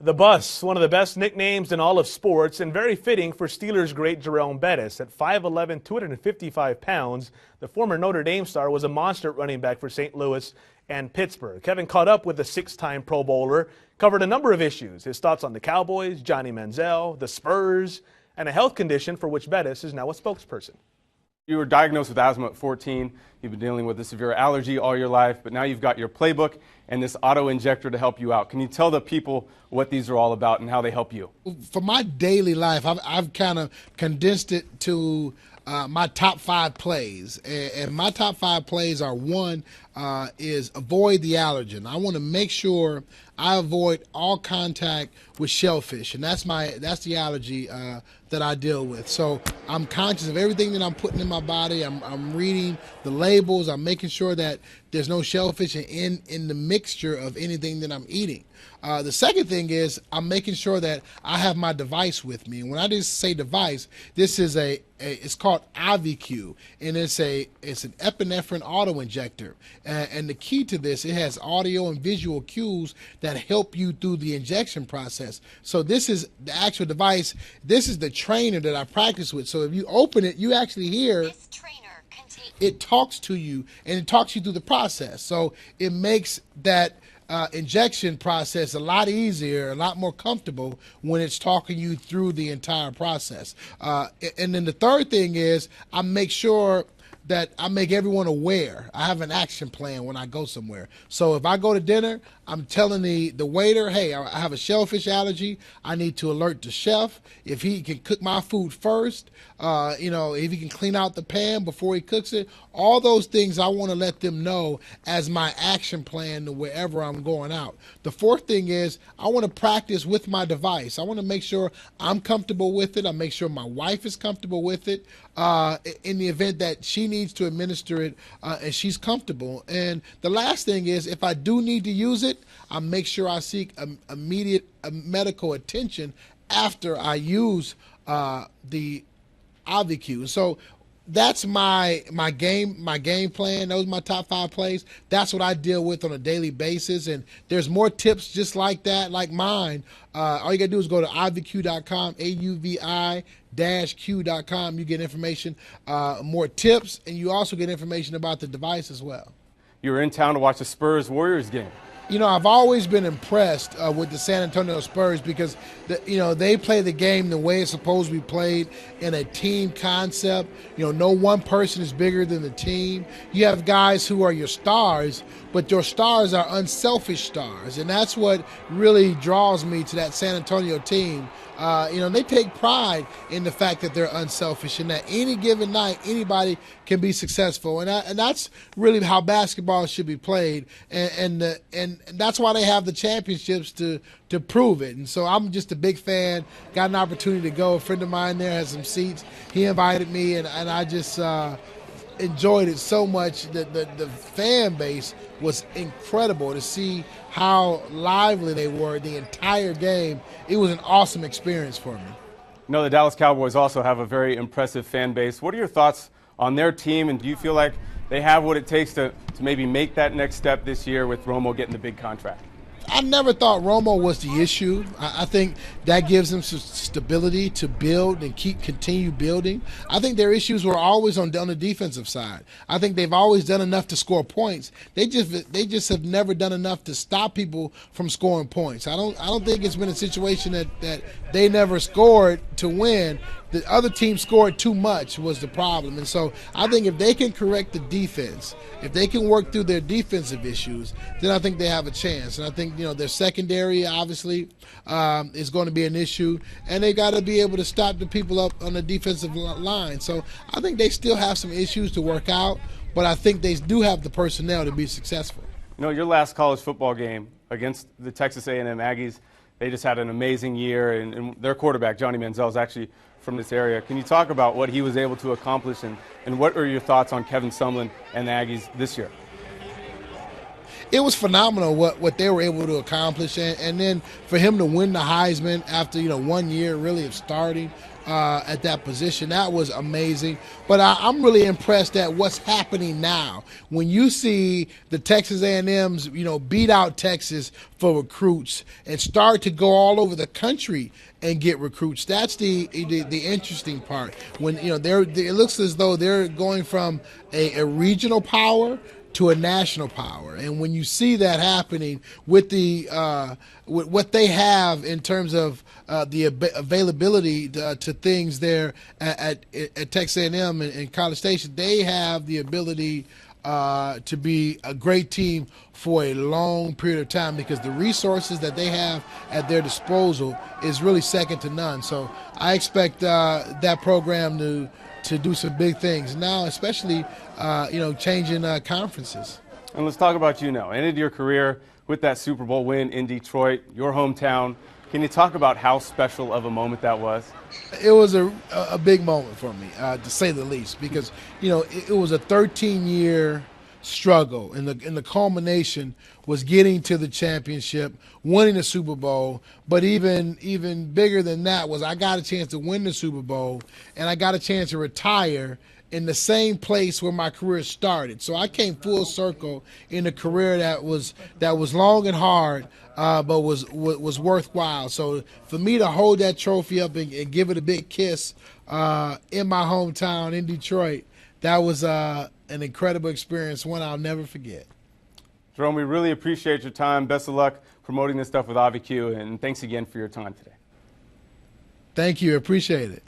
The Bus, one of the best nicknames in all of sports and very fitting for Steelers great Jerome Bettis. At 5'11", 255 pounds, the former Notre Dame star was a monster running back for St. Louis and Pittsburgh. Kevin caught up with the six-time Pro Bowler, covered a number of issues, his thoughts on the Cowboys, Johnny Manziel, the Spurs, and a health condition for which Bettis is now a spokesperson. You were diagnosed with asthma at 14. You've been dealing with a severe allergy all your life, but now you've got your playbook and this auto injector to help you out. Can you tell the people what these are all about and how they help you? For my daily life, I've kind of condensed it to my top 5 plays. And my top 5 plays are, one is avoid the allergen. I want to make sure I avoid all contact with shellfish, and that's the allergy that I deal with. So I'm conscious of everything that I'm putting in my body. I'm reading the labels. I'm making sure that there's no shellfish in the mixture of anything that I'm eating. The second thing is I'm making sure that I have my device with me. And when I just say device, this is it's called IVQ, and it's an epinephrine auto injector. And the key to this, it has audio and visual cues that help you through the injection process. So this is the actual device. This is the trainer that I practice with. So if you open it, you actually hear it talks to you, and it talks you through the process. So it makes that injection process a lot easier, a lot more comfortable when it's talking you through the entire process. And then the third thing is I make sure that I make everyone aware. I have an action plan when I go somewhere. So if I go to dinner, I'm telling the waiter, hey, I have a shellfish allergy. I need to alert the chef. If he can cook my food first, if he can clean out the pan before he cooks it, all those things I want to let them know as my action plan to wherever I'm going out. The fourth thing is I want to practice with my device. I want to make sure I'm comfortable with it. I make sure my wife is comfortable with it in the event that she needs to administer it and she's comfortable. And the last thing is if I do need to use it, I make sure I seek immediate medical attention after I use the IVQ. So that's my game plan. Those are my top 5 plays. That's what I deal with on a daily basis. And there's more tips just like that, like mine. All you gotta do is go to ivq.com, AUVI-Q.com. You get information, more tips, and you also get information about the device as well. You were in town to watch the Spurs-Warriors game. You know, I've always been impressed with the San Antonio Spurs because, they play the game the way it's supposed to be played in a team concept. No one person is bigger than the team. You have guys who are your stars, but your stars are unselfish stars, and that's what really draws me to that San Antonio team. They take pride in the fact that they're unselfish and that any given night anybody can be successful, and that's really how basketball should be played, and that's why they have the championships to prove it. And so I'm just a big fan. Got an opportunity to go. A friend of mine there has some seats. He invited me, and I just enjoyed it so much. The fan base was incredible to see how lively they were the entire game. It was an awesome experience for me. The Dallas Cowboys also have a very impressive fan base. What are your thoughts on their team, and do you feel like they have what it takes to maybe make that next step this year with Romo getting the big contract? I never thought Romo was the issue. I think that gives them some stability to build and continue building. I think their issues were always on the defensive side. I think they've always done enough to score points. They just have never done enough to stop people from scoring points. I don't think it's been a situation that they never scored to win. The other team scored too much was the problem. And so I think if they can correct the defense, if they can work through their defensive issues, then I think they have a chance. And I think, their secondary obviously is going to be an issue, and they got to be able to stop the people up on the defensive line. So I think they still have some issues to work out, but I think they do have the personnel to be successful. Your last college football game against the Texas A&M Aggies, they just had an amazing year, and their quarterback, Johnny Manziel, is actually from this area. Can you talk about what he was able to accomplish, and what are your thoughts on Kevin Sumlin and the Aggies this year? it was phenomenal what they were able to accomplish, and then for him to win the Heisman after 1 year really of starting at that position, that was amazing. But I'm really impressed at what's happening now. When you see the Texas A&M's beat out Texas for recruits and start to go all over the country and get recruits, that's the interesting part. When it looks as though they're going from a regional power to a national power, and when you see that happening with the with what they have in terms of the availability to things there at Texas A&M and College Station, they have the ability to be a great team for a long period of time, because the resources that they have at their disposal is really second to none. So I expect that program to do some big things now, especially changing conferences. And let's talk about you now. Ended your career with that Super Bowl win in Detroit, your hometown. Can you talk about how special of a moment that was? It was a big moment for me, to say the least, because it was a 13-year struggle, and the culmination was getting to the championship, winning the Super Bowl. But even bigger than that was I got a chance to win the Super Bowl, and I got a chance to retire in the same place where my career started. So I came full circle in a career that was long and hard, but was worthwhile. So for me to hold that trophy up and give it a big kiss in my hometown in Detroit, that was an incredible experience, one I'll never forget. Jerome, we really appreciate your time. Best of luck promoting this stuff with AviQ, and thanks again for your time today. Thank you. Appreciate it.